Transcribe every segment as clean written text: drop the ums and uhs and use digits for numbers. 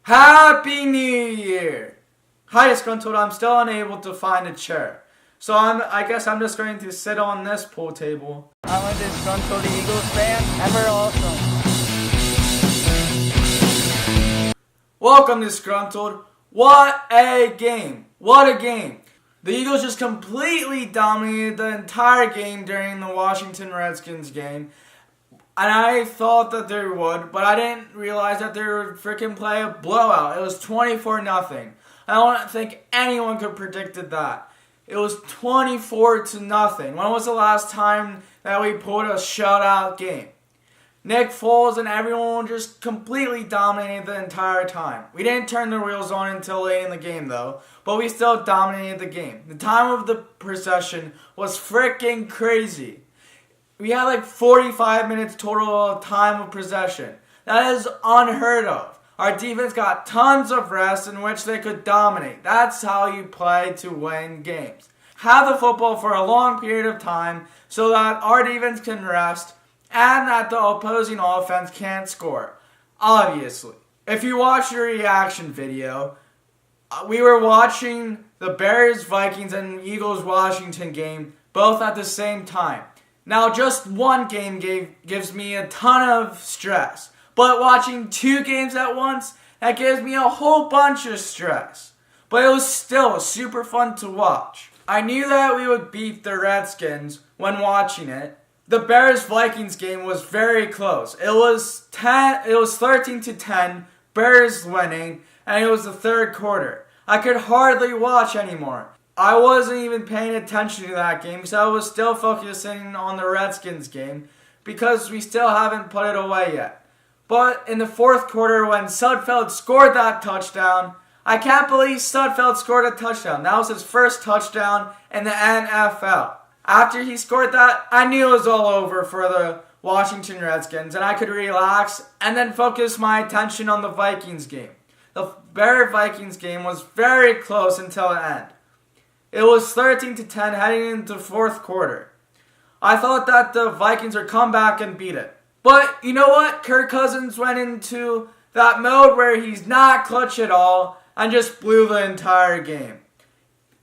Happy New Year! Hi, Disgruntled. I'm still unable to find a chair. So I guess I'm just going to sit on this pool table. I'm a disgruntled Eagles fan, and we're awesome. Welcome, Disgruntled. What a game! What a game! The Eagles just completely dominated the entire game during the Washington Redskins game. And I thought that they would, but I didn't realize that they would freaking play a blowout. It was 24-0. I don't think anyone could have predicted that. It was 24-0. When was the last time that we pulled a shutout game? Nick Foles and everyone just completely dominated the entire time. We didn't turn the wheels on until late in the game though, but we still dominated the game. The time of the possession was freaking crazy. We had like 45 minutes total of time of possession. That is unheard of. Our defense got tons of rest in which they could dominate. That's how you play to win games. Have the football for a long period of time so that our defense can rest and that the opposing offense can't score. Obviously. If you watch the reaction video, we were watching the Bears, Vikings, and Eagles, Washington game both at the same time. Now, just one game gives me a ton of stress. But watching two games at once, that gives me a whole bunch of stress. But it was still super fun to watch. I knew that we would beat the Redskins when watching it. The Bears-Vikings game was very close. It was 13-10, Bears winning, and it was the third quarter. I could hardly watch anymore. I wasn't even paying attention to that game because I was still focusing on the Redskins game because we still haven't put it away yet. But in the fourth quarter when Sudfeld scored that touchdown, I can't believe Sudfeld scored a touchdown. That was his first touchdown in the NFL. After he scored that, I knew it was all over for the Washington Redskins and I could relax and then focus my attention on the Vikings game. The Bears-Vikings game was very close until the end. It was 13-10 heading into the fourth quarter. I thought that the Vikings would come back and beat it. But you know what? Kirk Cousins went into that mode where he's not clutch at all and just blew the entire game.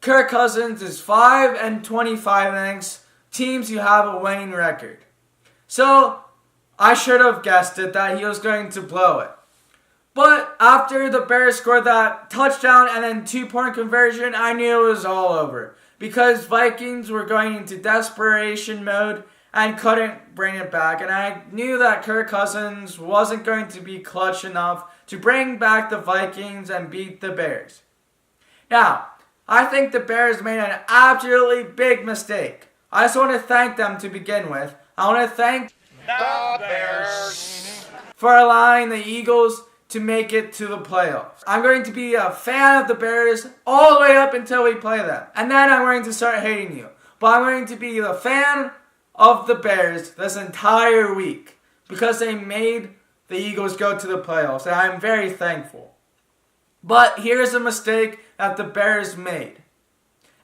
Kirk Cousins is 5-25 innings. Teams you have a winning record. So I should have guessed it that he was going to blow it. But after the Bears scored that touchdown and then 2-point conversion, I knew it was all over. Because Vikings were going into desperation mode and couldn't bring it back. And I knew that Kirk Cousins wasn't going to be clutch enough to bring back the Vikings and beat the Bears. Now, I think the Bears made an absolutely big mistake. I just want to thank them to begin with. I want to thank the Bears for allowing the Eagles to make it to the playoffs. I'm going to be a fan of the Bears all the way up until we play them. And then I'm going to start hating you. But I'm going to be the fan of the Bears this entire week because they made the Eagles go to the playoffs. And I'm very thankful. But here's a mistake that the Bears made.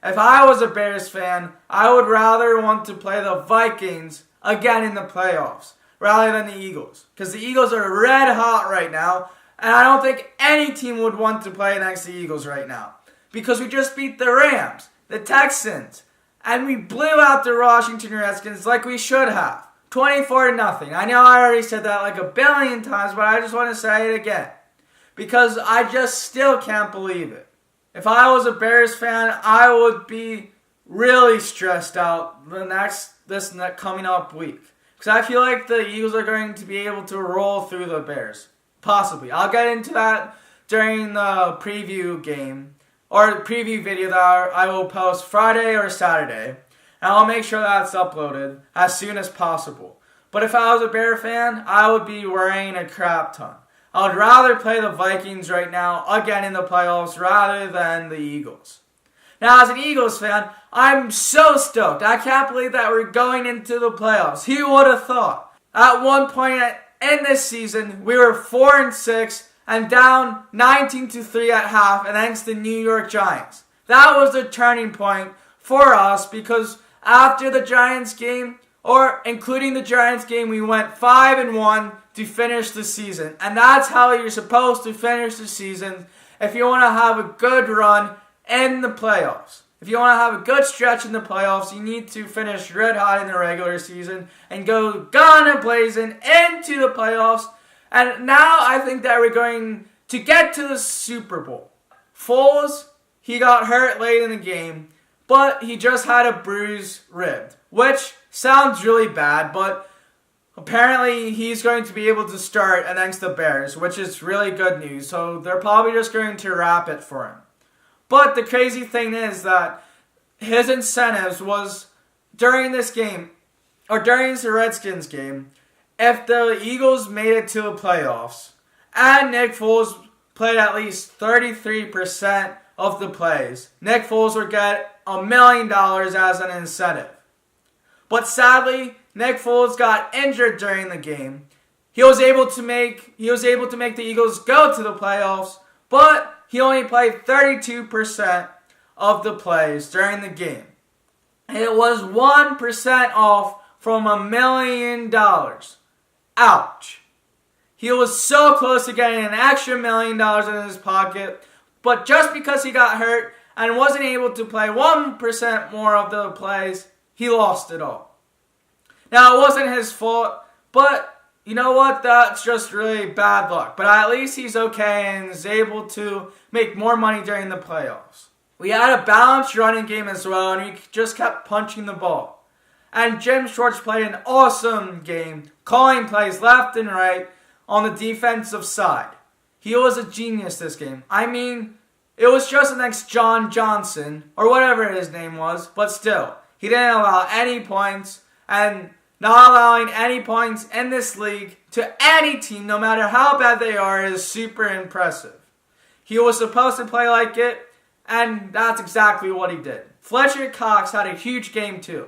If I was a Bears fan, I would rather want to play the Vikings again in the playoffs rather than the Eagles. Because the Eagles are red hot right now. And I don't think any team would want to play next to the Eagles right now. Because we just beat the Rams, the Texans, and we blew out the Washington Redskins like we should have. 24-0. I know I already said that like a billion times, but I just want to say it again. Because I just still can't believe it. If I was a Bears fan, I would be really stressed out this coming up week. Because I feel like the Eagles are going to be able to roll through the Bears. Possibly. I'll get into that during the preview game or preview video that I will post Friday or Saturday. And I'll make sure that's uploaded as soon as possible. But if I was a Bear fan, I would be worrying a crap ton. I would rather play the Vikings right now again in the playoffs rather than the Eagles. Now, as an Eagles fan, I'm so stoked. I can't believe that we're going into the playoffs. Who would have thought? At one point in this season, we were 4-6 and down 19-3 at half against the New York Giants. That was the turning point for us because after the Giants game, or including the Giants game, we went 5-1 to finish the season. And that's how you're supposed to finish the season if you want to have a good run in the playoffs. If you want to have a good stretch in the playoffs, you need to finish red hot in the regular season and go gun blazing into the playoffs. And now I think that we're going to get to the Super Bowl. Foles, he got hurt late in the game, but he just had a bruised rib, which sounds really bad, but apparently he's going to be able to start against the Bears, which is really good news. So they're probably just going to wrap it for him. But the crazy thing is that his incentives was during this game, or during the Redskins game, if the Eagles made it to the playoffs and Nick Foles played at least 33% of the plays, Nick Foles would get $1 million as an incentive. But sadly, Nick Foles got injured during the game. He was able to make the Eagles go to the playoffs, but he only played 32% of the plays during the game. And it was 1% off from $1 million. Ouch. He was so close to getting an extra $1 million in his pocket, but just because he got hurt and wasn't able to play 1% more of the plays, he lost it all. Now, it wasn't his fault, but you know what? That's just really bad luck. But at least he's okay and is able to make more money during the playoffs. We had a balanced running game as well, and we just kept punching the ball. And Jim Schwartz played an awesome game, calling plays left and right on the defensive side. He was a genius this game. I mean, it was just against John Johnson, or whatever his name was, but still, he didn't allow any points, and not allowing any points in this league to any team, no matter how bad they are, is super impressive. He was supposed to play like it, and that's exactly what he did. Fletcher Cox had a huge game too.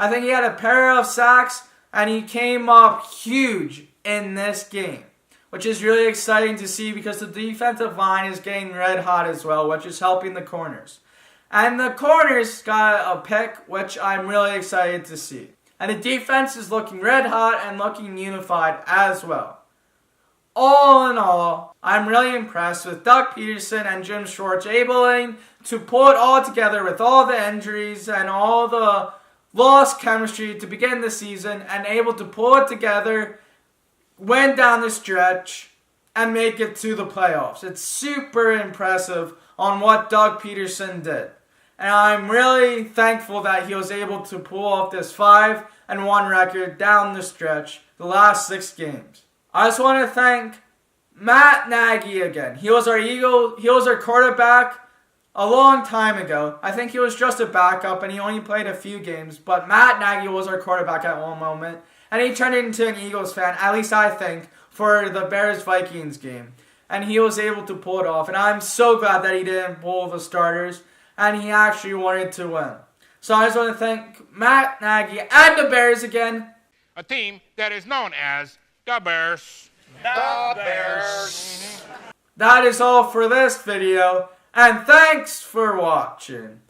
I think he had a pair of sacks, and he came up huge in this game, which is really exciting to see because the defensive line is getting red hot as well, which is helping the corners. And the corners got a pick, which I'm really excited to see. And the defense is looking red hot and looking unified as well. All in all, I'm really impressed with Doug Peterson and Jim Schwartz able to pull it all together with all the injuries and all the lost chemistry to begin the season and able to pull it together, win down the stretch, and make it to the playoffs. It's super impressive on what Doug Peterson did. And I'm really thankful that he was able to pull off this 5-1 record down the stretch, the last 6 games. I just want to thank Matt Nagy again. He was our quarterback a long time ago. I think he was just a backup and he only played a few games, but Matt Nagy was our quarterback at one moment. And he turned into an Eagles fan, at least I think, for the Bears-Vikings game. And he was able to pull it off. And I'm so glad that he didn't pull the starters. And he actually wanted to win. So I just want to thank Matt Nagy and the Bears again. A team that is known as the Bears. The Bears. That is all for this video. And thanks for watching.